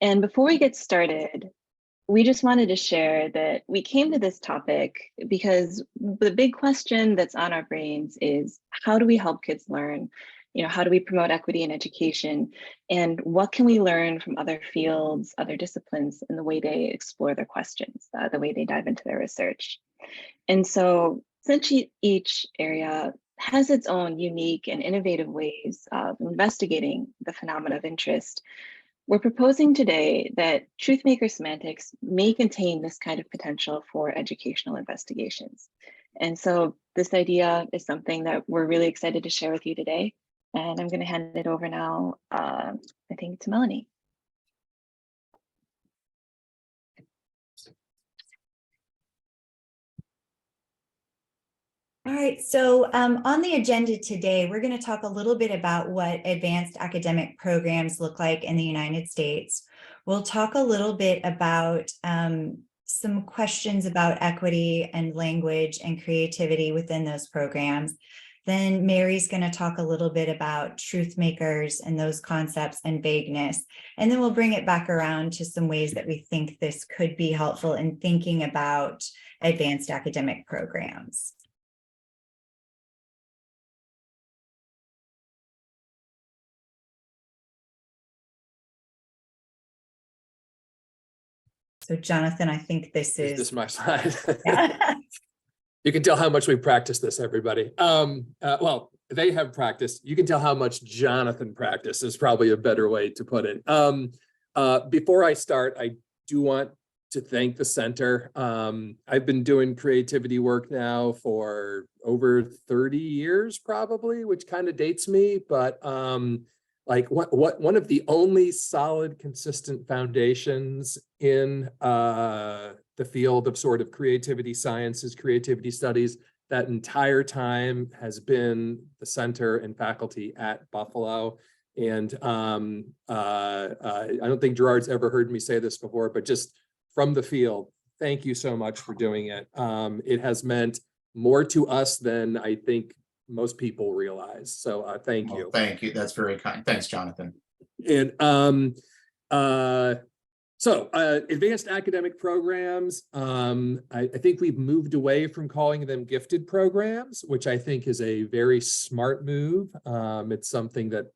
And before we get started, we just wanted to share that we came to this topic because the big question that's on our brains is, how do we help kids learn? How do we promote equity in education? And what can we learn from other fields, other disciplines in the way they explore their questions, the way they dive into their research? And so since each area has its own unique and innovative ways of investigating the phenomena of interest, we're proposing today that Truthmaker semantics may contain this kind of potential for educational investigations. And so this idea is something that we're really excited to share with you today. And I'm going to hand it over now, I think, to Melanie. All right, so on the agenda today, we're going to talk a little bit about what advanced academic programs look like in the United States. We'll talk a little bit about some questions about equity and language and creativity within those programs. Then Mary's going to talk a little bit about truth makers and those concepts and vagueness. And then we'll bring it back around to some ways that we think this could be helpful in thinking about advanced academic programs. So Jonathan, I think this is this my slide. You can tell how much we practice this, everybody. Well, they have practiced. You can tell how much Jonathan practiced is probably a better way to put it. Before I start, I do want to thank the center. I've been doing creativity work now for over 30 years, probably, which kind of dates me, but like one of the only solid, consistent foundations in the field of sort of creativity sciences, creativity studies, that entire time has been the center and faculty at Buffalo. And I don't think Gerard's ever heard me say this before, but just from the field, thank you so much for doing it. It has meant more to us than I think most people realize. So thank you. Thank you. That's very kind. Thanks, Jonathan. And advanced academic programs, I think we've moved away from calling them gifted programs, which I think is a very smart move. It's something that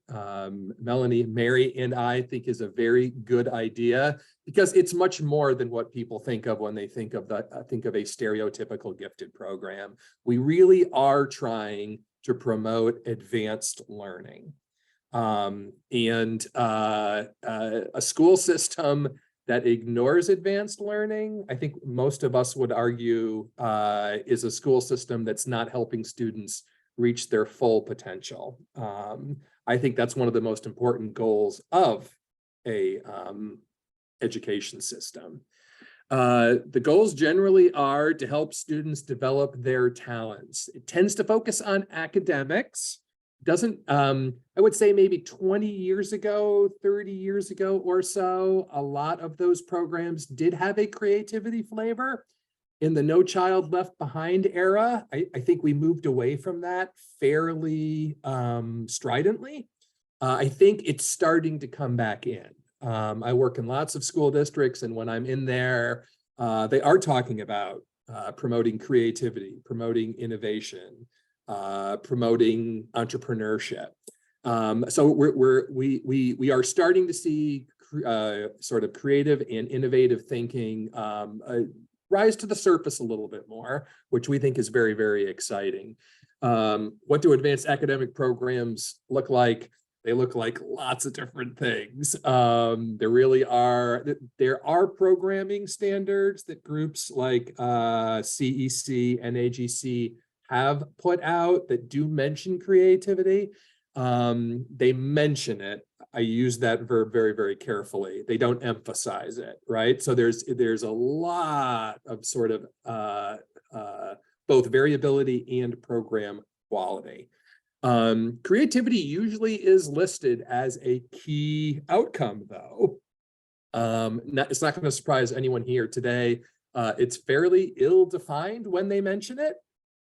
Melanie, Mary, and I think is a very good idea, because it's much more than what people think of when they think of a stereotypical gifted program. We really are trying to promote advanced learning. And a school system that ignores advanced learning, I think most of us would argue, is a school system that's not helping students reach their full potential. I think that's one of the most important goals of a education system. The goals generally are to help students develop their talents. It tends to focus on academics. Doesn't, I would say maybe 20 years ago, 30 years ago or so, a lot of those programs did have a creativity flavor. In the No Child Left Behind era, I think we moved away from that fairly stridently. I think it's starting to come back in. I work in lots of school districts, and when I'm in there, they are talking about promoting creativity, promoting innovation, promoting entrepreneurship. So we are starting to see sort of creative and innovative thinking rise to the surface a little bit more, which we think is very, very exciting. What do advanced academic programs look like? They look like lots of different things. There are programming standards that groups like CEC and AGC have put out that do mention creativity. They mention it. I use that verb very, very carefully. They don't emphasize it, right? So there's a lot of sort of both variability and program quality. Creativity usually is listed as a key outcome, though. It's not going to surprise anyone here today. It's fairly ill-defined when they mention it.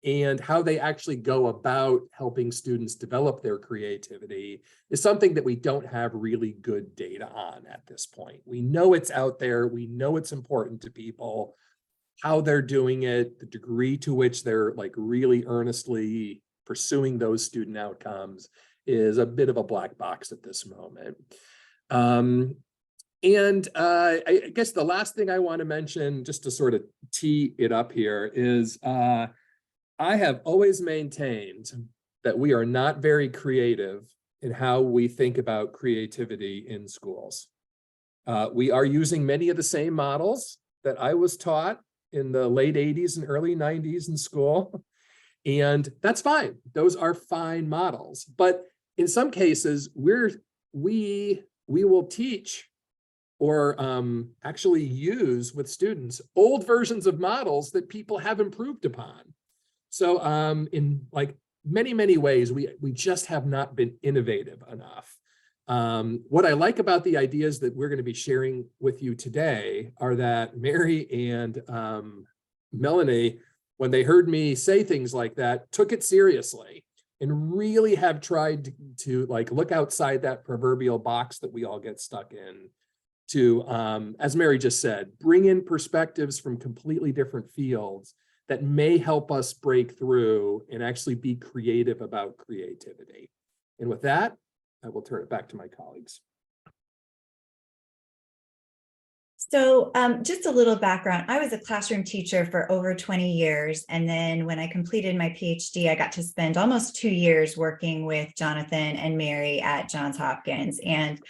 and how they actually go about helping students develop their creativity is something that we don't have really good data on at this point. We know it's out there. We know it's important to people. How they're doing it, the degree to which they're like really earnestly pursuing those student outcomes is a bit of a black box at this moment. I guess the last thing I want to mention, just to sort of tee it up here, is I have always maintained that we are not very creative in how we think about creativity in schools. We are using many of the same models that I was taught in the late 80s and early 90s in school. And that's fine. Those are fine models. But in some cases, we will teach or actually use with students old versions of models that people have improved upon. So in like many ways, we just have not been innovative enough. What I like about the ideas that we're going to be sharing with you today are that Mary and Melanie, when they heard me say things like that, took it seriously and really have tried to like look outside that proverbial box that we all get stuck in to, as Mary just said, bring in perspectives from completely different fields that may help us break through and actually be creative about creativity. And with that, I will turn it back to my colleagues. So just a little background. I was a classroom teacher for over 20 years. And then when I completed my PhD, I got to spend almost 2 years working with Jonathan and Mary at Johns Hopkins. And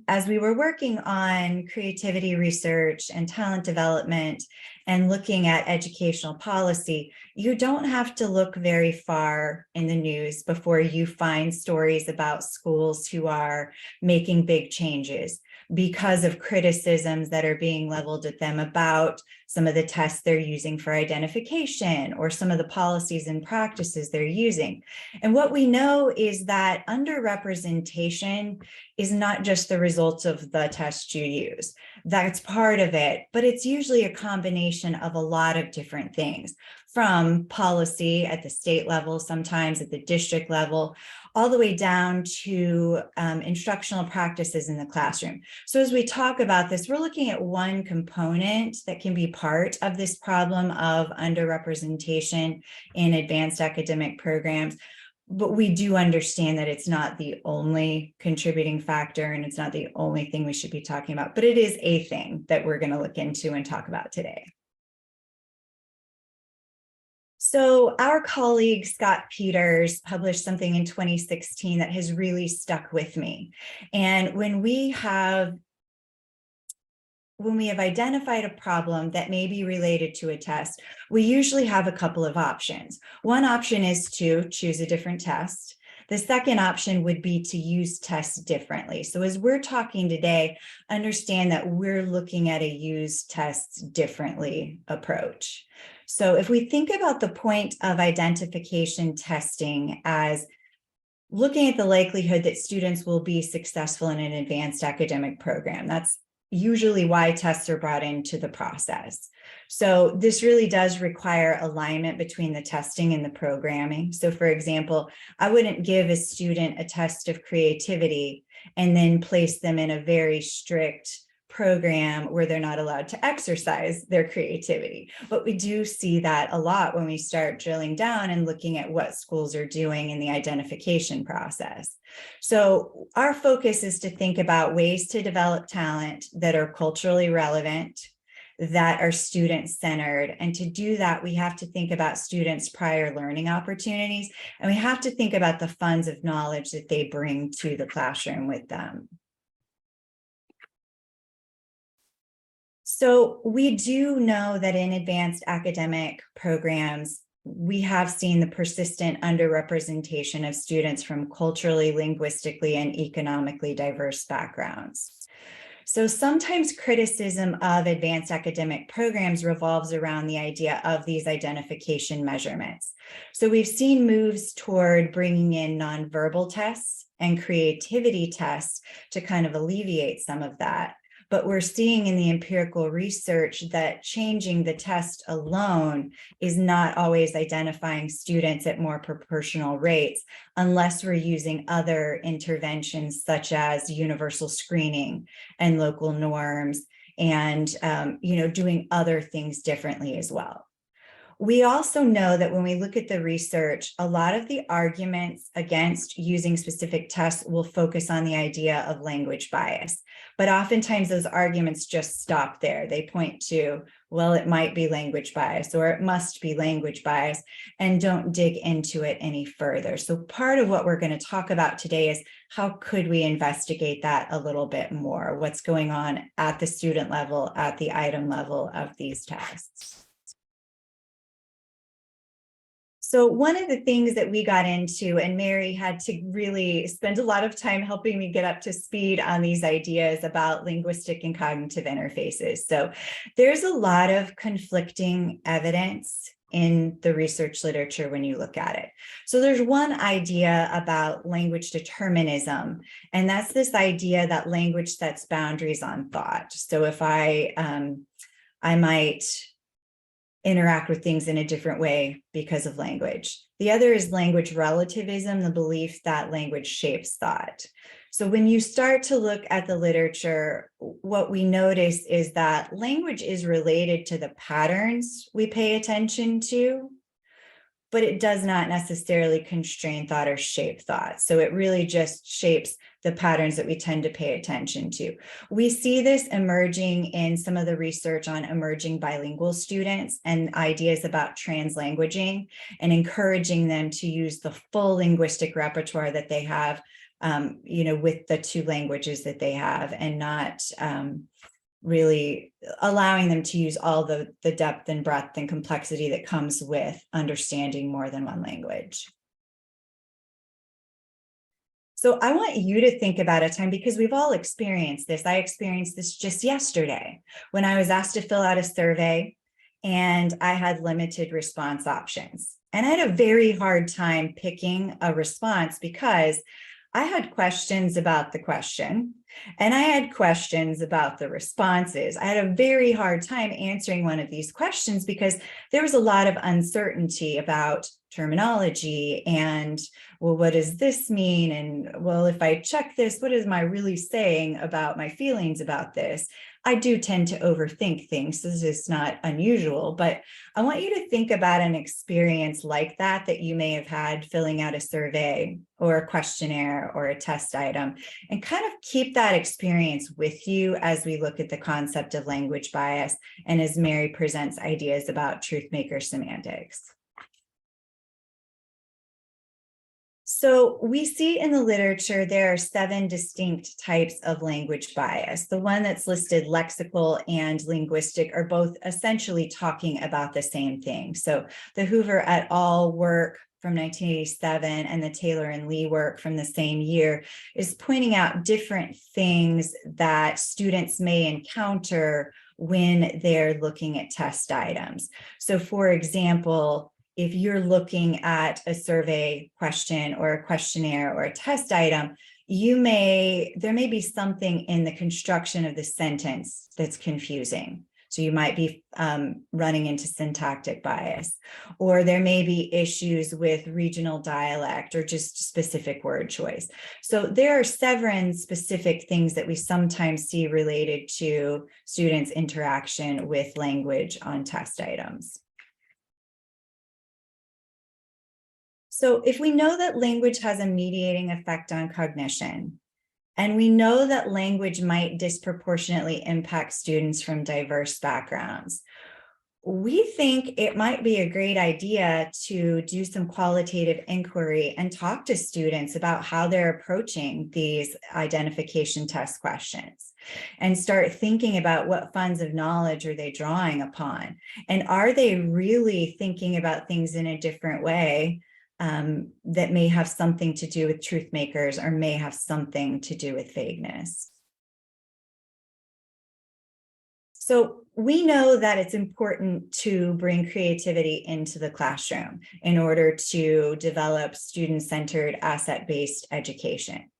as we were working on creativity research and talent development and looking at educational policy, you don't have to look very far in the news before you find stories about schools who are making big changes because of criticisms that are being leveled at them about some of the tests they're using for identification or some of the policies and practices they're using. And what we know is that underrepresentation is not just the result of the test you use. That's part of it, but it's usually a combination of a lot of different things, from policy at the state level, sometimes at the district level, all the way down to instructional practices in the classroom. So as we talk about this, we're looking at one component that can be part of this problem of underrepresentation in advanced academic programs. But we do understand that it's not the only contributing factor and it's not the only thing we should be talking about, but it is a thing that we're going to look into and talk about today. So our colleague, Scott Peters, published something in 2016 that has really stuck with me. And when we have identified a problem that may be related to a test, we usually have a couple of options. One option is to choose a different test. The second option would be to use tests differently. So as we're talking today, understand that we're looking at a use tests differently approach. So if we think about the point of identification testing as looking at the likelihood that students will be successful in an advanced academic program, that's usually why tests are brought into the process. So this really does require alignment between the testing and the programming. So for example, I wouldn't give a student a test of creativity and then place them in a very strict program where they're not allowed to exercise their creativity. But we do see that a lot when we start drilling down and looking at what schools are doing in the identification process. So our focus is to think about ways to develop talent that are culturally relevant, that are student-centered. And to do that, we have to think about students' prior learning opportunities, and we have to think about the funds of knowledge that they bring to the classroom with them. So we do know that in advanced academic programs, we have seen the persistent underrepresentation of students from culturally, linguistically, and economically diverse backgrounds. So sometimes criticism of advanced academic programs revolves around the idea of these identification measurements. So we've seen moves toward bringing in nonverbal tests and creativity tests to kind of alleviate some of that. But we're seeing in the empirical research that changing the test alone is not always identifying students at more proportional rates unless we're using other interventions such as universal screening and local norms and doing other things differently as well. We also know that when we look at the research, a lot of the arguments against using specific tests will focus on the idea of language bias. But oftentimes those arguments just stop there. They point to, well, it might be language bias or it must be language bias, and don't dig into it any further. So part of what we're going to talk about today is how could we investigate that a little bit more? What's going on at the student level, at the item level of these tests? So one of the things that we got into, and Mary had to really spend a lot of time helping me get up to speed on these ideas about linguistic and cognitive interfaces. So there's a lot of conflicting evidence in the research literature when you look at it. So there's one idea about language determinism, and that's this idea that language sets boundaries on thought. So if I might interact with things in a different way because of language. The other is language relativism, the belief that language shapes thought. So when you start to look at the literature, what we notice is that language is related to the patterns we pay attention to, but it does not necessarily constrain thought or shape thought. So it really just shapes the patterns that we tend to pay attention to. We see this emerging in some of the research on emerging bilingual students and ideas about translanguaging and encouraging them to use the full linguistic repertoire that they have, with the two languages that they have, and not really allowing them to use all the depth and breadth and complexity that comes with understanding more than one language. So I want you to think about a time, because we've all experienced this. I experienced this just yesterday when I was asked to fill out a survey and I had limited response options. And I had a very hard time picking a response because I had questions about the question and I had questions about the responses. I had a very hard time answering one of these questions because there was a lot of uncertainty about terminology and, well, what does this mean? And, well, if I check this, what am I really saying about my feelings about this? I do tend to overthink things. This is not unusual, but I want you to think about an experience like that you may have had filling out a survey or a questionnaire or a test item, and kind of keep that experience with you as we look at the concept of language bias and as Mary presents ideas about Truthmaker semantics. So we see in the literature, there are 7 distinct types of language bias. The one that's listed, lexical and linguistic, are both essentially talking about the same thing. So the Hoover et al. Work from 1987 and the Taylor and Lee work from the same year is pointing out different things that students may encounter when they're looking at test items. So for example, if you're looking at a survey question or a questionnaire or a test item, there may be something in the construction of the sentence that's confusing. So you might be running into syntactic bias, or there may be issues with regional dialect or just specific word choice. So there are 7 specific things that we sometimes see related to students' interaction with language on test items. So if we know that language has a mediating effect on cognition, and we know that language might disproportionately impact students from diverse backgrounds, we think it might be a great idea to do some qualitative inquiry and talk to students about how they're approaching these identification test questions and start thinking about what funds of knowledge are they drawing upon, and are they really thinking about things in a different way that may have something to do with truth makers or may have something to do with vagueness. So we know that it's important to bring creativity into the classroom in order to develop student-centered, asset-based education.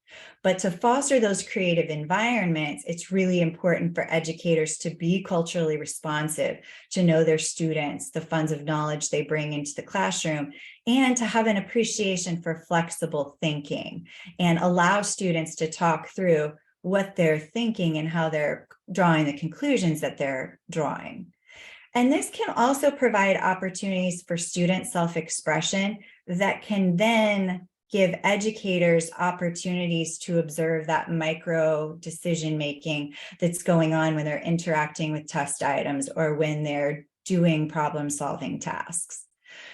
But to foster those creative environments, it's really important for educators to be culturally responsive, to know their students, the funds of knowledge they bring into the classroom, and to have an appreciation for flexible thinking and allow students to talk through what they're thinking and how they're drawing the conclusions that they're drawing. And this can also provide opportunities for student self-expression that can then give educators opportunities to observe that micro decision-making that's going on when they're interacting with test items or when they're doing problem-solving tasks.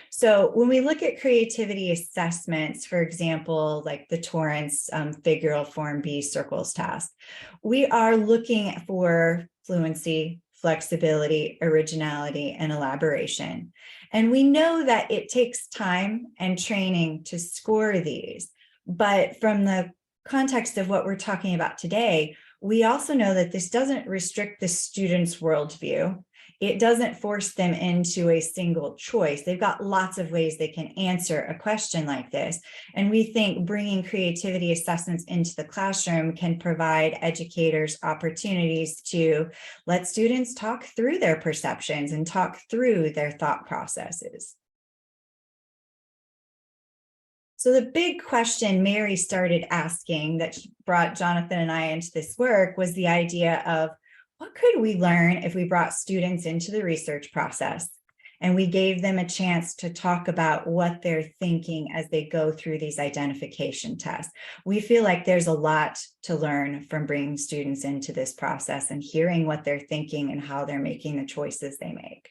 So when we look at creativity assessments, for example, like the Torrance figural form B circles task, we are looking for fluency, flexibility, originality, and elaboration. And we know that it takes time and training to score these. But from the context of what we're talking about today, we also know that this doesn't restrict the student's worldview. It doesn't force them into a single choice. They've got lots of ways they can answer a question like this. And we think bringing creativity assessments into the classroom can provide educators opportunities to let students talk through their perceptions and talk through their thought processes. So the big question Mary started asking that brought Jonathan and I into this work was the idea of, what could we learn if we brought students into the research process and we gave them a chance to talk about what they're thinking as they go through these identification tests? We feel like there's a lot to learn from bringing students into this process and hearing what they're thinking and how they're making the choices they make.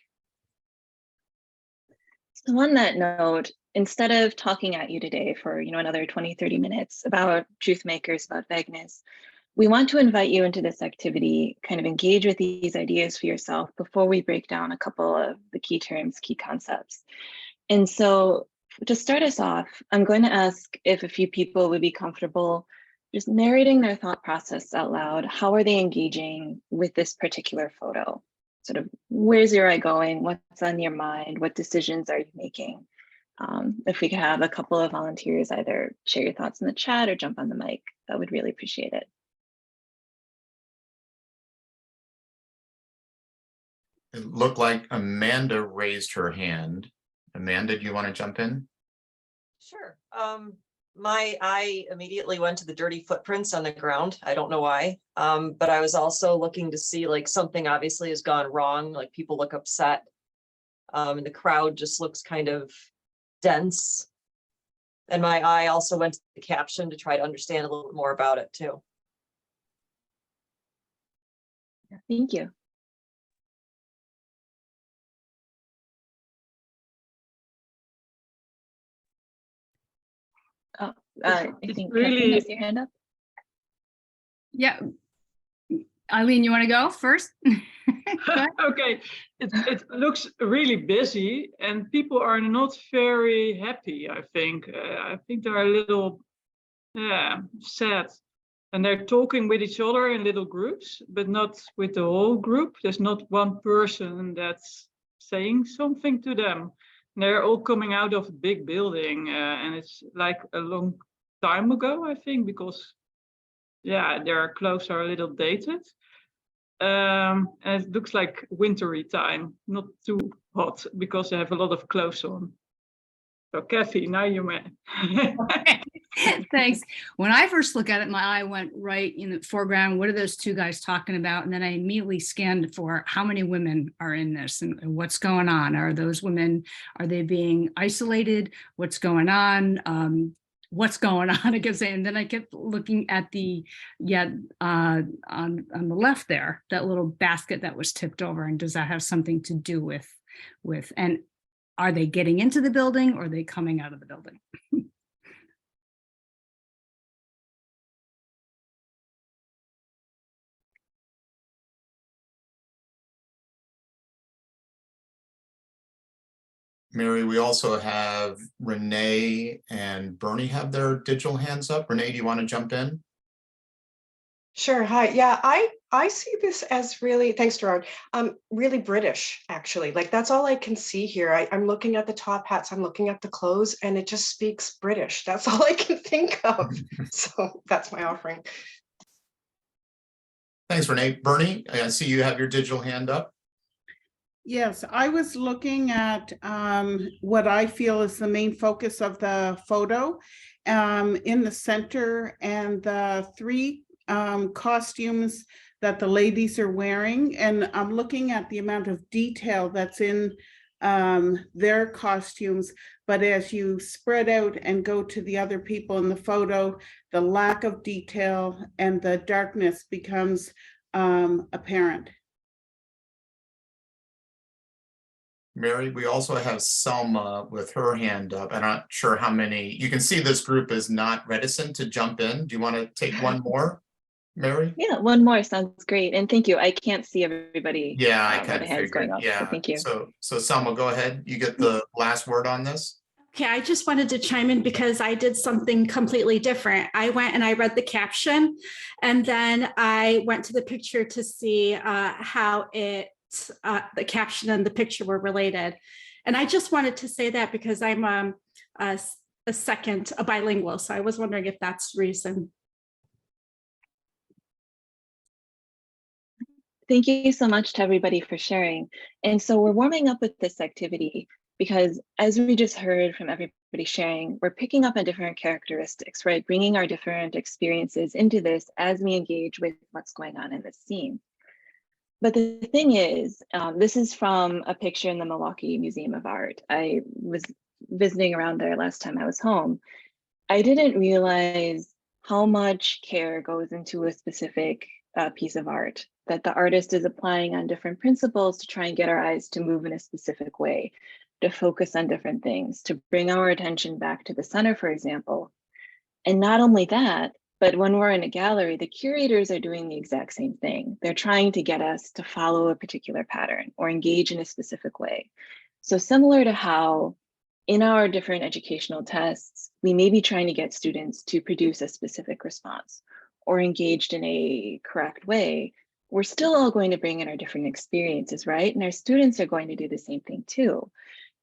So on that note, instead of talking at you today for another 20, 30 minutes about truth makers, about vagueness, we want to invite you into this activity, kind of engage with these ideas for yourself before we break down a couple of the key terms, key concepts. And so to start us off, I'm going to ask if a few people would be comfortable just narrating their thought process out loud. How are they engaging with this particular photo? Sort of, where's your eye going? What's on your mind? What decisions are you making? If we could have a couple of volunteers either share your thoughts in the chat or jump on the mic, I would really appreciate it. It looked like Amanda raised her hand. Amanda, do you want to jump in? Sure. My eye immediately went to the dirty footprints on the ground. I don't know why. But I was also looking to see like something obviously has gone wrong. Like people look upset. And the crowd just looks kind of dense. And my eye also went to the caption to try to understand a little bit more about it too. Thank you. Oh, I think really Kathleen has your hand up. Yeah. Eileen, you want to go first? Go okay. It looks really busy and people are not very happy, I think. I think they're a little sad. And they're talking with each other in little groups, but not with the whole group. There's not one person that's saying something to them. They're all coming out of a big building, and it's like a long time ago, I think, because their clothes are a little dated. And it looks like wintry time, not too hot, because they have a lot of clothes on. So Kathy, now you may. Thanks. When I first look at it, my eye went right in the foreground. What are those two guys talking about? And then I immediately scanned for how many women are in this and what's going on. Are those women, are they being isolated? What's going on? What's going on? I kept saying, and then I kept looking at the, on the left there, that little basket that was tipped over. And does that have something to do with, and are they getting into the building or are they coming out of the building? Mary, we also have Renee and Bernie have their digital hands up. Renee, do you want to jump in? Sure. Hi. Yeah, I I see this as really, thanks, Gerard, really British, actually. Like, that's all I can see here. I'm looking at the top hats, I'm looking at the clothes, and it just speaks British. That's all I can think of. So that's my offering. Thanks, Renee. Bernie, I see you have your digital hand up. Yes, I was looking at what I feel is the main focus of the photo in the center, and the three costumes that the ladies are wearing. And I'm looking at the amount of detail that's in their costumes. But as you spread out and go to the other people in the photo, the lack of detail and the darkness becomes apparent. Mary, we also have Selma with her hand up. I'm not sure how many. You can see this group is not reticent to jump in. Do you want to take one more, Mary? Yeah, one more sounds great. And thank you. I can't see everybody. Yeah, I with kind the of hands going figured. up, so Yeah. thank you. So Selma, go ahead. You get the last word on this. Okay, I just wanted to chime in because I did something completely different. I went and I read the caption, and then I went to the picture to see how the caption and the picture were related. And I just wanted to say that because I'm a bilingual, so I was wondering if that's the reason. Thank you so much to everybody for sharing. And so we're warming up with this activity because, as we just heard from everybody sharing, we're picking up on different characteristics, right? Bringing our different experiences into this as we engage with what's going on in this scene. But the thing is, this is from a picture in the Milwaukee Museum of Art. I was visiting around there last time I was home. I didn't realize how much care goes into a specific piece of art, that the artist is applying on different principles to try and get our eyes to move in a specific way, to focus on different things, to bring our attention back to the center, for example. And not only that, but when we're in a gallery, the curators are doing the exact same thing. They're trying to get us to follow a particular pattern or engage in a specific way. So similar to how in our different educational tests, we may be trying to get students to produce a specific response or engaged in a correct way, we're still all going to bring in our different experiences, right? And our students are going to do the same thing too.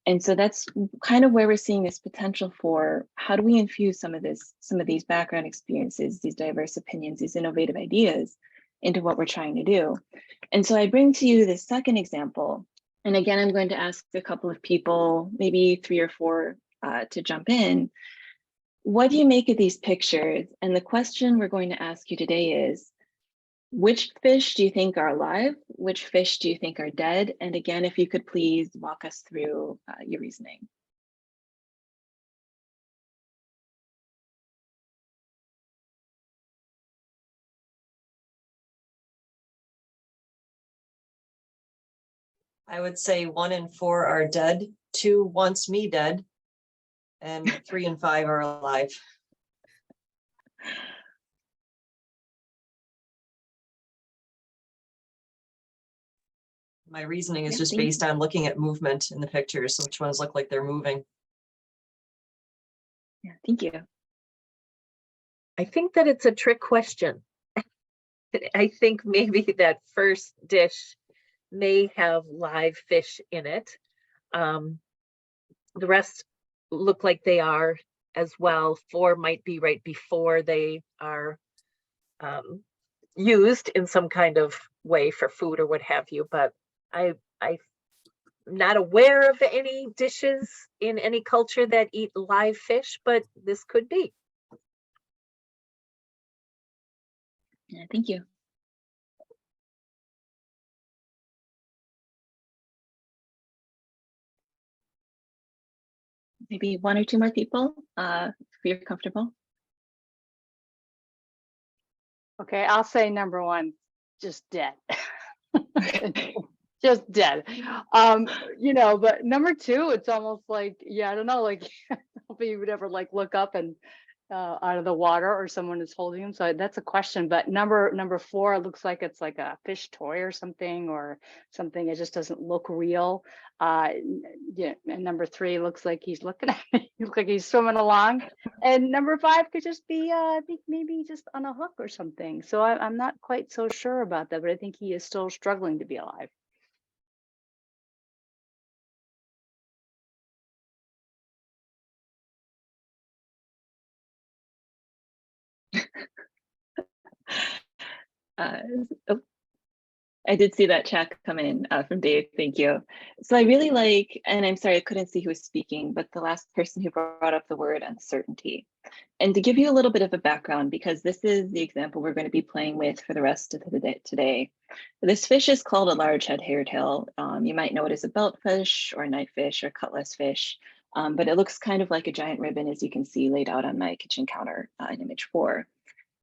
And so that's kind of where we're seeing this potential for how do we infuse some of these background experiences, these diverse opinions, these innovative ideas into what we're trying to do. And so I bring to you this second example. And again, I'm going to ask a couple of people, maybe 3 or 4 to jump in. What do you make of these pictures? And the question we're going to ask you today is, which fish do you think are alive? Which fish do you think are dead? And again, if you could please walk us through your reasoning. I would say 1 and 4 are dead, 2 wants me dead, and 3 and 5 are alive. My reasoning is just based on looking at movement in the pictures, so which ones look like they're moving. Yeah, thank you. I think that it's a trick question. I think maybe that first dish may have live fish in it. The rest look like they are as well. 4 might be right before they are used in some kind of way for food or what have you, but I'm not aware of any dishes in any culture that eat live fish, but this could be. Yeah, thank you. Maybe 1 or 2 more people, if you're comfortable. Okay, I'll say number 1, just dead. Just dead. You know, but number 2, it's almost like, yeah, I don't know, like, hopefully you would ever like look up and out of the water or someone is holding him. So that's a question. But number 4 looks like it's like a fish toy or something, it just doesn't look real. Yeah, and number 3 looks like he's looking at me. Looks like he's swimming along. And number 5 could just be I think maybe just on a hook or something. So I'm not quite so sure about that, but I think he is still struggling to be alive. Oh, I did see that chat come in from Dave. Thank you. So I really like, and I'm sorry, I couldn't see who was speaking, but the last person who brought up the word uncertainty. And to give you a little bit of a background, because this is the example we're going to be playing with for the rest of the day today. This fish is called a large head hairtail. You might know it as a beltfish or a knifefish or cutlass fish, but it looks kind of like a giant ribbon, as you can see laid out on my kitchen counter in image 4.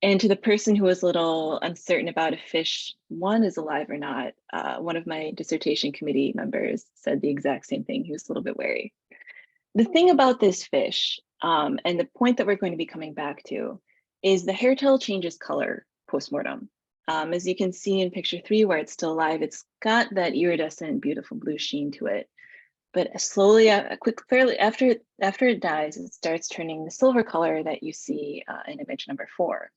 And to the person who was a little uncertain about if fish 1 is alive or not, one of my dissertation committee members said the exact same thing. He was a little bit wary. The thing about this fish, and the point that we're going to be coming back to, is the hairtail changes color postmortem. As you can see in picture 3, where it's still alive, it's got that iridescent, beautiful blue sheen to it. But slowly, fairly after it dies, it starts turning the silver color that you see in image number 4.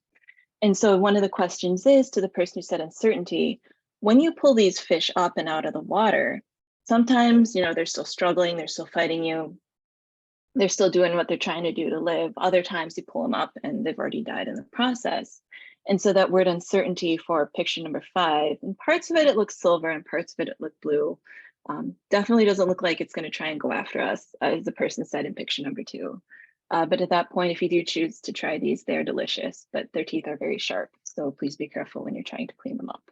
And so one of the questions is to the person who said uncertainty, when you pull these fish up and out of the water, sometimes, they're still struggling, they're still fighting you, they're still doing what they're trying to do to live. Other times you pull them up and they've already died in the process. And so that word uncertainty for picture number 5, in parts of it looks silver and parts of it looks blue. Definitely doesn't look like it's going to try and go after us, as the person said in picture number 2. But at that point, if you do choose to try these, they're delicious, but their teeth are very sharp. So please be careful when you're trying to clean them up.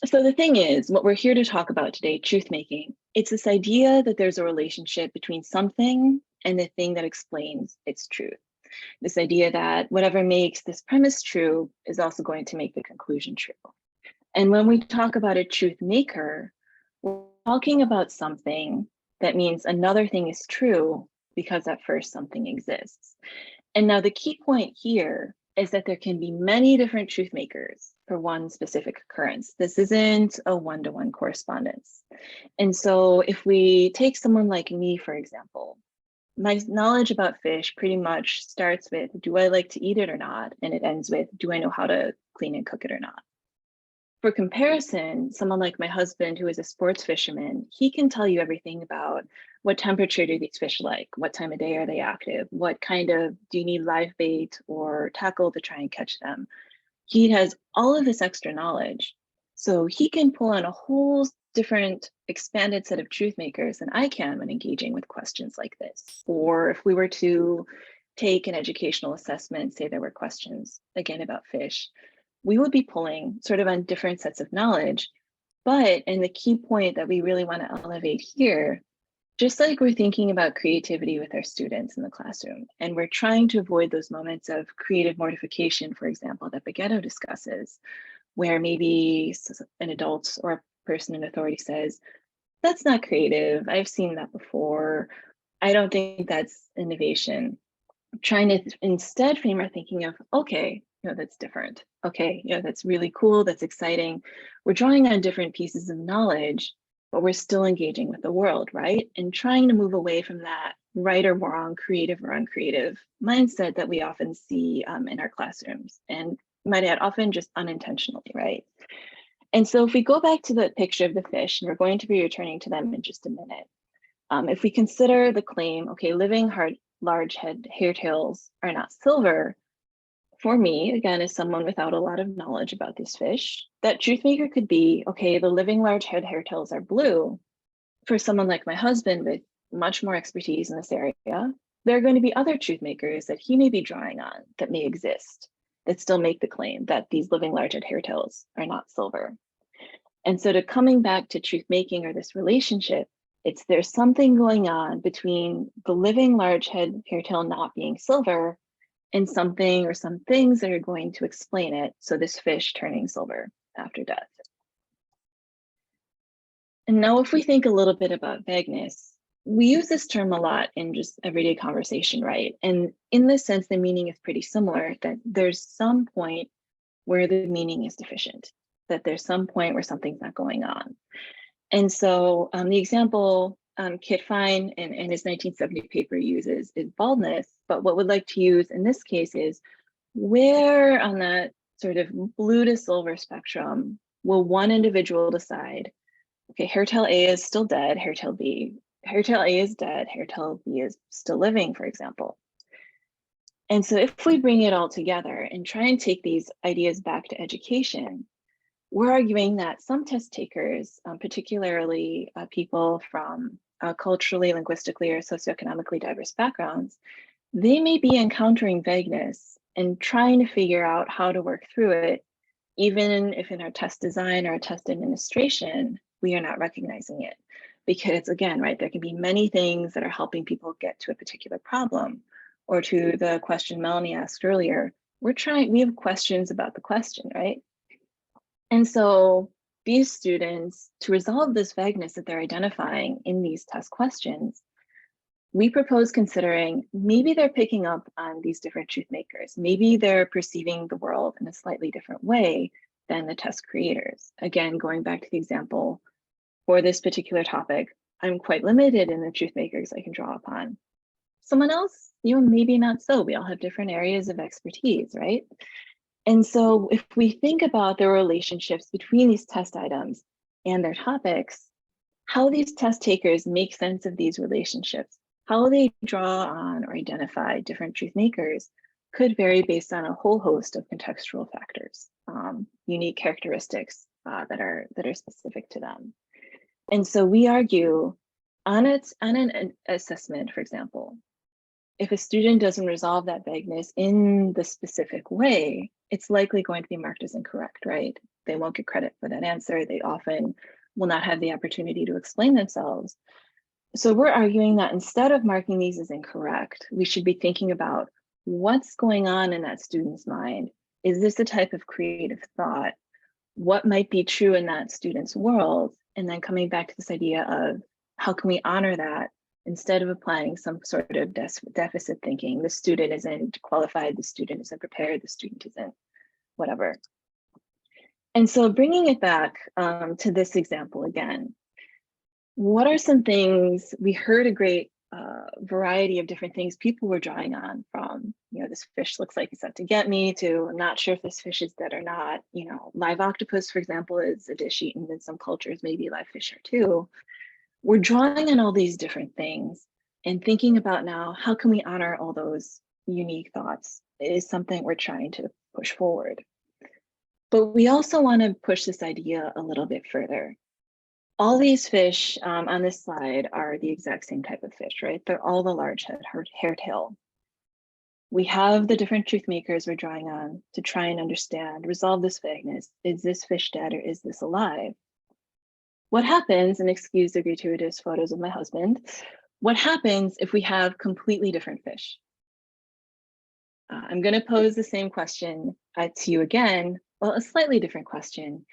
So the thing is, what we're here to talk about today, truth making, it's this idea that there's a relationship between something and the thing that explains its truth. This idea that whatever makes this premise true is also going to make the conclusion true. And when we talk about a truth maker, we're talking about something that means another thing is true because at first something exists. And now the key point here is that there can be many different truth makers for one specific occurrence. This isn't a one-to-one correspondence. And so if we take someone like me, for example, my knowledge about fish pretty much starts with, do I like to eat it or not? And it ends with, do I know how to clean and cook it or not? For comparison, someone like my husband, who is a sports fisherman, he can tell you everything about what temperature do these fish like? What time of day are they active? What kind of, do you need live bait or tackle to try and catch them? He has all of this extra knowledge. So he can pull on a whole different expanded set of truth makers than I can when engaging with questions like this. Or if we were to take an educational assessment, say there were questions, again, about fish, we would be pulling sort of on different sets of knowledge. But, and the key point that we really want to elevate here, just like we're thinking about creativity with our students in the classroom, and we're trying to avoid those moments of creative mortification, for example, that Beghetto discusses, where maybe an adult or a person in authority says, that's not creative, I've seen that before, I don't think that's innovation. I'm trying to instead frame our thinking of, okay, that's different. Okay, that's really cool, that's exciting. We're drawing on different pieces of knowledge, but we're still engaging with the world, right? And trying to move away from that right or wrong, creative or uncreative mindset that we often see in our classrooms. And might add, often just unintentionally, right? And so if we go back to the picture of the fish, and we're going to be returning to them in just a minute. If we consider the claim, okay, living large head hairtails are not silver, for me, again, as someone without a lot of knowledge about these fish, that truth maker could be, okay, the living large head hairtails are blue. For someone like my husband with much more expertise in this area, there are going to be other truth makers that he may be drawing on that may exist, that still make the claim that these living large head hairtails are not silver. And so to coming back to truth making or this relationship, there's something going on between the living large head hairtail not being silver and something or some things that are going to explain it. So this fish turning silver after death. And now if we think a little bit about vagueness, we use this term a lot in just everyday conversation, right? And in this sense, the meaning is pretty similar, that there's some point where the meaning is deficient, that there's some point where something's not going on. And so the example Kit Fine in his 1970 paper uses is baldness, but what we'd like to use in this case is where on that sort of blue to silver spectrum will one individual decide, okay, hairtail A is still dead, hairtail A is dead, hairtail B is still living, for example. And so if we bring it all together and try and take these ideas back to education, we're arguing that some test takers, particularly people from culturally, linguistically, or socioeconomically diverse backgrounds, they may be encountering vagueness and trying to figure out how to work through it, even if in our test design or test administration, we are not recognizing it. Because again, right, there can be many things that are helping people get to a particular problem. Or to the question Melanie asked earlier, we have questions about the question, right? And so these students, to resolve this vagueness that they're identifying in these test questions, we propose considering maybe they're picking up on these different truth makers. Maybe they're perceiving the world in a slightly different way than the test creators. Again, going back to the example for this particular topic, I'm quite limited in the truth makers I can draw upon. Someone else, maybe not so. We all have different areas of expertise, right? And so if we think about the relationships between these test items and their topics, how these test takers make sense of these relationships, how they draw on or identify different truth makers could vary based on a whole host of contextual factors, unique characteristics that are specific to them. And so we argue on an assessment, for example, if a student doesn't resolve that vagueness in the specific way, it's likely going to be marked as incorrect, right? They won't get credit for that answer. They often will not have the opportunity to explain themselves. So we're arguing that instead of marking these as incorrect, we should be thinking about what's going on in that student's mind. Is this a type of creative thought? What might be true in that student's world? And then coming back to this idea of how can we honor that instead of applying some sort of deficit thinking. The student isn't qualified, the student isn't prepared, the student isn't whatever. And so bringing it back to this example again, what are some things, we heard a great variety of different things people were drawing on, from, this fish looks like it's out to get me, to I'm not sure if this fish is dead or not. Live octopus, for example, is a dish eaten in some cultures, maybe live fish are too. We're drawing on all these different things and thinking about now, how can we honor all those unique thoughts is something we're trying to push forward. But we also want to push this idea a little bit further. All these fish on this slide are the exact same type of fish, right? They're all the large head hairtail. We have the different truth makers we're drawing on to try and understand, resolve this vagueness. Is this fish dead or is this alive? What happens, and excuse the gratuitous photos of my husband, what happens if we have completely different fish? I'm going to pose the same question to you again, well, a slightly different question.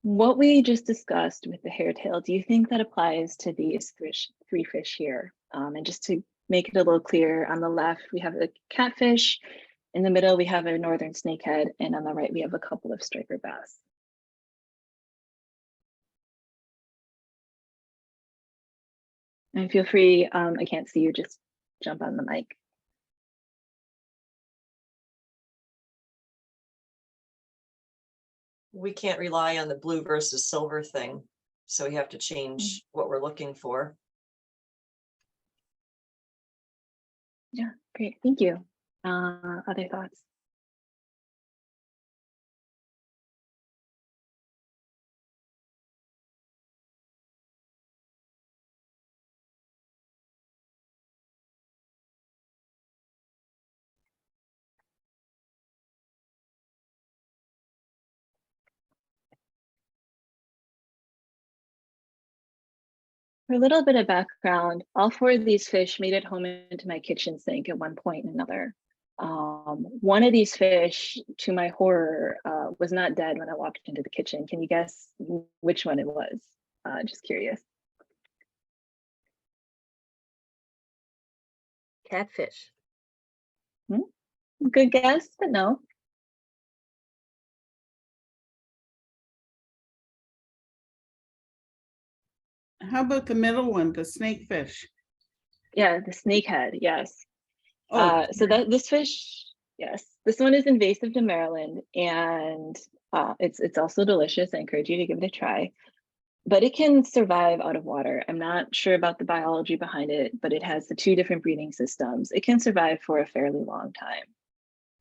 What we just discussed with the hairtail, do you think that applies to these three fish here? And just to make it a little clearer, on the left, we have a catfish, in the middle, we have a northern snakehead, and on the right, we have a couple of striper bass. And feel free, I can't see you, just jump on the mic. We can't rely on the blue versus silver thing, so we have to change what we're looking for. Yeah, great, thank you. Other thoughts? For a little bit of background, all four of these fish made it home into my kitchen sink at one point or another. One of these fish, to my horror, was not dead when I walked into the kitchen. Can you guess which one it was? Just curious. Catfish. Good guess, but no. How about the middle one, the snakefish? Yeah, the snakehead, yes. Oh, So that this fish, yes, this one is invasive to Maryland, and it's also delicious. I encourage you to give it a try. But it can survive out of water. I'm not sure about the biology behind it, but it has the two different breeding systems. It can survive for a fairly long time.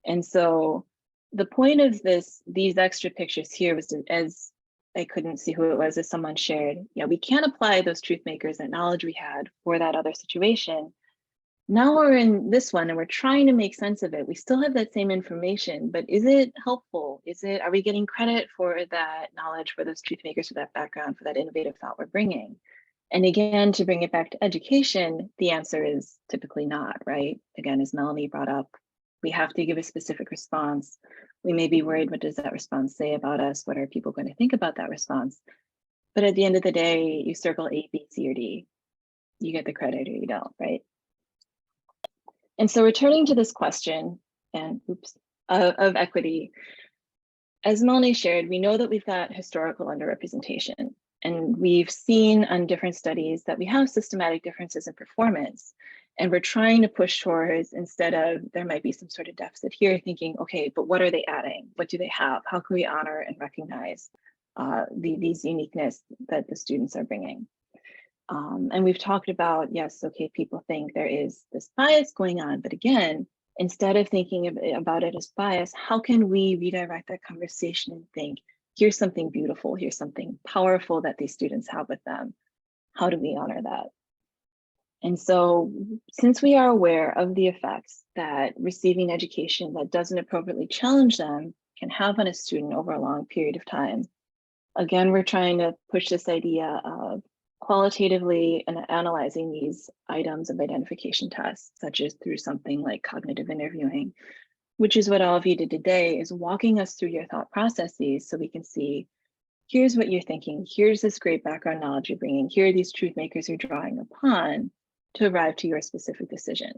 And so the point of these extra pictures here was to, as I couldn't see who it was, as someone shared, we can't apply those truth makers, that knowledge we had for that other situation. Now we're in this one and we're trying to make sense of it. We still have that same information, but is it helpful? Are we getting credit for that knowledge, for those truth makers, for that background, for that innovative thought we're bringing? And again, to bring it back to education, the answer is typically not, right? Again, as Melanie brought up, we have to give a specific response. We may be worried, what does that response say about us? What are people going to think about that response? But at the end of the day, you circle A, B, C, or D. You get the credit or you don't, right? And so returning to this question of equity, as Melanie shared, we know that we've got historical underrepresentation, and we've seen on different studies that we have systematic differences in performance. And we're trying to push towards, instead of there might be some sort of deficit here, thinking, okay, but what are they adding? What do they have? How can we honor and recognize these uniqueness that the students are bringing? And we've talked about, yes, okay, people think there is this bias going on, but again, instead of thinking about it as bias, how can we redirect that conversation and think, here's something beautiful, here's something powerful that these students have with them. How do we honor that? And so, since we are aware of the effects that receiving education that doesn't appropriately challenge them can have on a student over a long period of time, again, we're trying to push this idea of qualitatively and analyzing these items of identification tests, such as through something like cognitive interviewing, which is what all of you did today, is walking us through your thought processes so we can see, here's what you're thinking, here's this great background knowledge you're bringing, here are these truth makers you're drawing upon to arrive to your specific decision.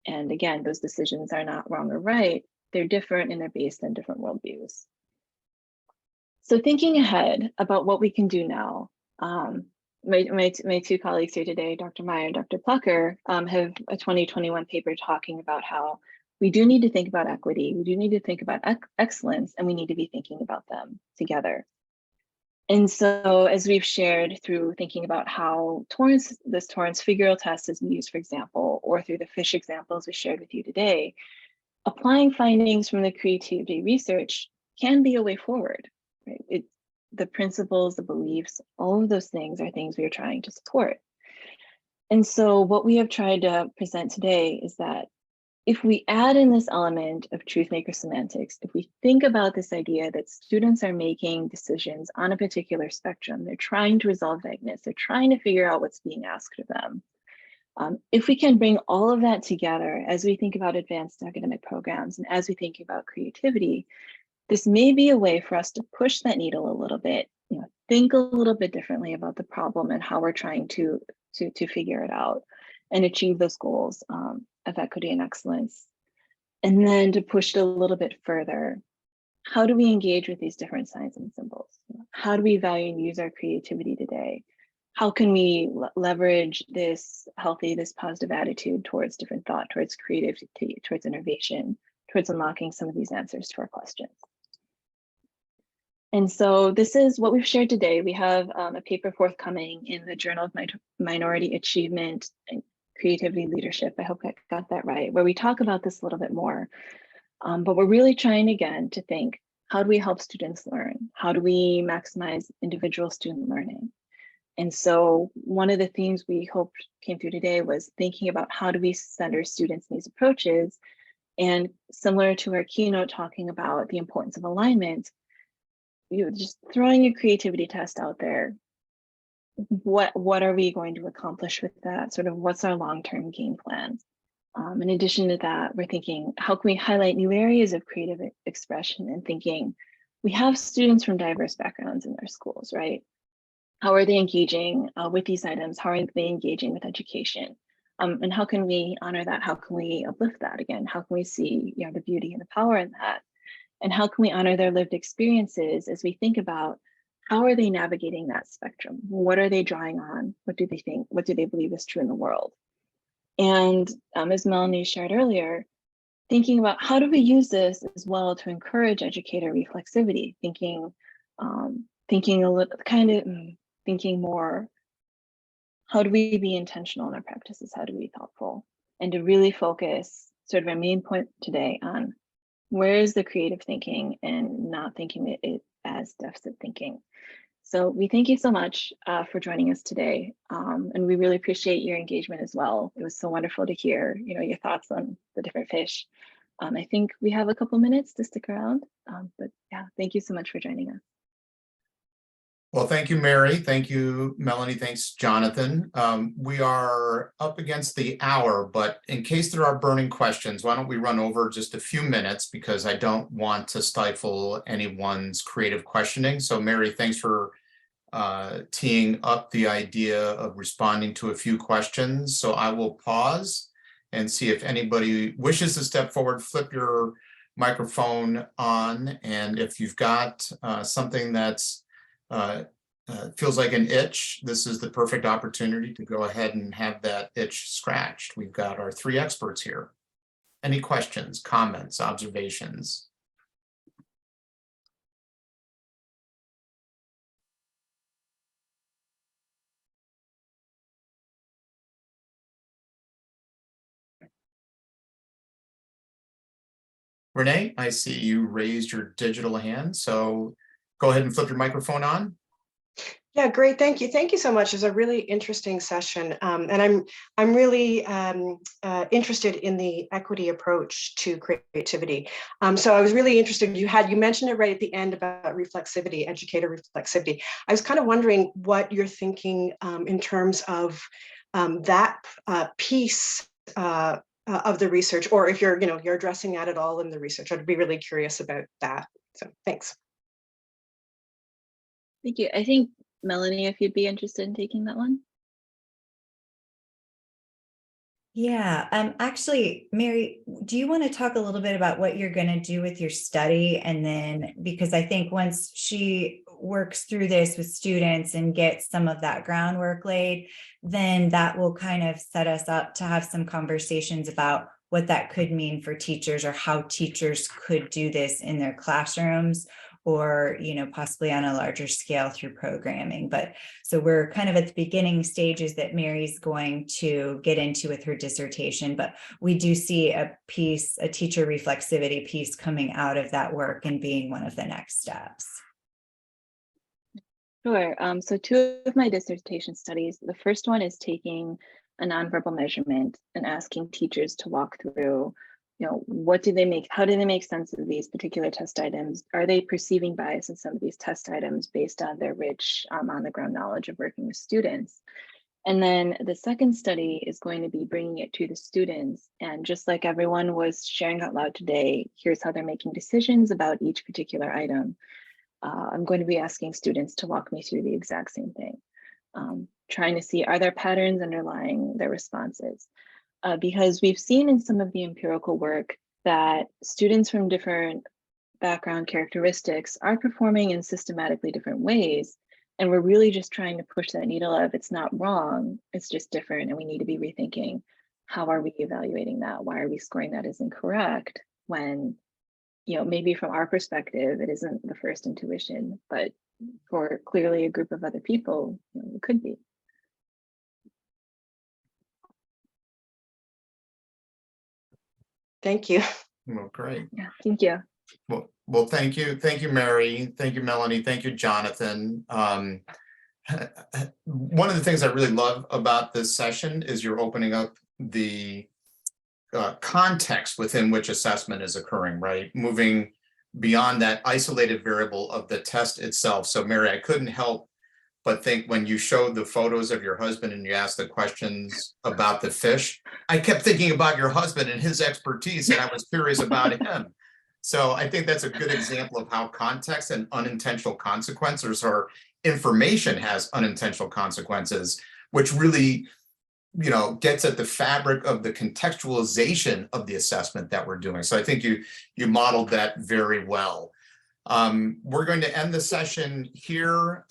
And again, those decisions are not wrong or right, they're different and they're based on different worldviews. So thinking ahead about what we can do now, my two colleagues here today, Dr. Meyer and Dr. Plucker, have a 2021 paper talking about how we do need to think about equity, we do need to think about excellence, and we need to be thinking about them together. And so, as we've shared through thinking about how this Torrance figural test is used, for example, or through the fish examples we shared with you today, applying findings from the creativity research can be a way forward, right? The principles, the beliefs, all of those things are things we are trying to support. And so what we have tried to present today is that if we add in this element of truthmaker semantics, if we think about this idea that students are making decisions on a particular spectrum, they're trying to resolve vagueness, they're trying to figure out what's being asked of them. If we can bring all of that together as we think about advanced academic programs and as we think about creativity, this may be a way for us to push that needle a little bit, think a little bit differently about the problem and how we're trying to figure it out and achieve those goals of equity and excellence. And then to push it a little bit further, how do we engage with these different signs and symbols? How do we value and use our creativity today? How can we leverage this positive attitude towards different thought, towards creativity, towards innovation, towards unlocking some of these answers to our questions? And so this is what we've shared today. We have a paper forthcoming in the Journal of Minority Achievement and Creativity Leadership. I hope I got that right, where we talk about this a little bit more. But we're really trying again to think, how do we help students learn? How do we maximize individual student learning? And so one of the themes we hoped came through today was thinking about how do we center students in these approaches, and similar to our keynote talking about the importance of alignment, just throwing a creativity test out there. What are we going to accomplish with that? Sort of what's our long-term game plan? In addition to that, we're thinking, how can we highlight new areas of creative expression and thinking, we have students from diverse backgrounds in their schools, right? How are they engaging with these items? How are they engaging with education? And how can we honor that? How can we uplift that again? How can we see, the beauty and the power in that? And how can we honor their lived experiences as we think about how are they navigating that spectrum? What are they drawing on? What do they think? What do they believe is true in the world? And as Melanie shared earlier, thinking about how do we use this as well to encourage educator reflexivity, thinking more, how do we be intentional in our practices? How do we be thoughtful? And to really focus sort of our main point today on where is the creative thinking and not thinking it as deficit thinking. So we thank you so much for joining us today. And we really appreciate your engagement as well. It was so wonderful to hear, your thoughts on the different fish. I think we have a couple minutes to stick around, but yeah, thank you so much for joining us. Well, thank you, Mary. Thank you, Melanie. Thanks, Jonathan. We are up against the hour, but in case there are burning questions, why don't we run over just a few minutes, because I don't want to stifle anyone's creative questioning. So Mary, thanks for teeing up the idea of responding to a few questions. So I will pause and see if anybody wishes to step forward, flip your microphone on. And if you've got something that's feels like an itch, this is the perfect opportunity to go ahead and have that itch scratched. We've got our three experts here. Any questions, comments, observations? Renee, I see you raised your digital hand, so go ahead and flip your microphone on. Yeah, great. Thank you. Thank you so much. It's a really interesting session. And I'm really interested in the equity approach to creativity. So I was really interested, you mentioned it right at the end about reflexivity, educator reflexivity. I was kind of wondering what you're thinking in terms of that piece of the research, or if you're addressing that at all in the research. I'd be really curious about that. So thanks. Thank you. I think, Melanie, if you'd be interested in taking that one. Yeah, actually, Mary, do you want to talk a little bit about what you're going to do with your study? And then, because I think once she works through this with students and gets some of that groundwork laid, then that will kind of set us up to have some conversations about what that could mean for teachers, or how teachers could do this in their classrooms, or possibly on a larger scale through programming. But so we're kind of at the beginning stages that Mary's going to get into with her dissertation, but we do see a teacher reflexivity piece coming out of that work and being one of the next steps. Sure. So two of my dissertation studies, the first one is taking a nonverbal measurement and asking teachers to walk through how do they make sense of these particular test items? Are they perceiving bias in some of these test items based on their rich on-the-ground knowledge of working with students? And then the second study is going to be bringing it to the students. And just like everyone was sharing out loud today, here's how they're making decisions about each particular item. I'm going to be asking students to walk me through the exact same thing, trying to see, are there patterns underlying their responses? Because we've seen in some of the empirical work that students from different background characteristics are performing in systematically different ways. And we're really just trying to push that needle of it's not wrong, it's just different. And we need to be rethinking, how are we evaluating that? Why are we scoring that as incorrect when, maybe from our perspective, it isn't the first intuition, but for clearly a group of other people, it could be. Thank you. Well, great. Yeah, thank you. Well, thank you. Thank you, Mary. Thank you, Melanie. Thank you, Jonathan. One of the things I really love about this session is you're opening up the context within which assessment is occurring, right? Moving beyond that isolated variable of the test itself. So Mary, I couldn't help but think when you showed the photos of your husband and you asked the questions about the fish, I kept thinking about your husband and his expertise, and I was curious about him. So I think that's a good example of how context and unintentional consequences, or information has unintentional consequences, which really gets at the fabric of the contextualization of the assessment that we're doing. So I think you modeled that very well. We're going to end the session here.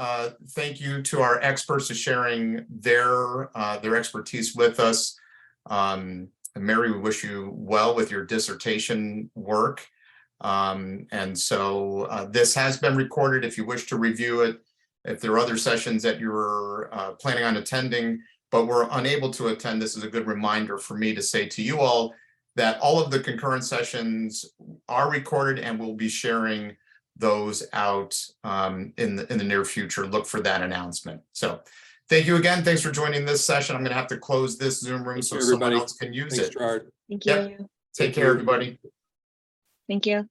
Thank you to our experts for sharing their expertise with us. Mary, we wish you well with your dissertation work. And so this has been recorded if you wish to review it. If there are other sessions that you're planning on attending, but we're unable to attend, this is a good reminder for me to say to you all that all of the concurrent sessions are recorded and we'll be sharing those out in the near future. Look for that announcement. So thank you again. Thanks for joining this session. I'm going to have to close this Zoom room so someone else can use Thanks, it. Gerard. Thank you. Yep. Take care, everybody. Thank you.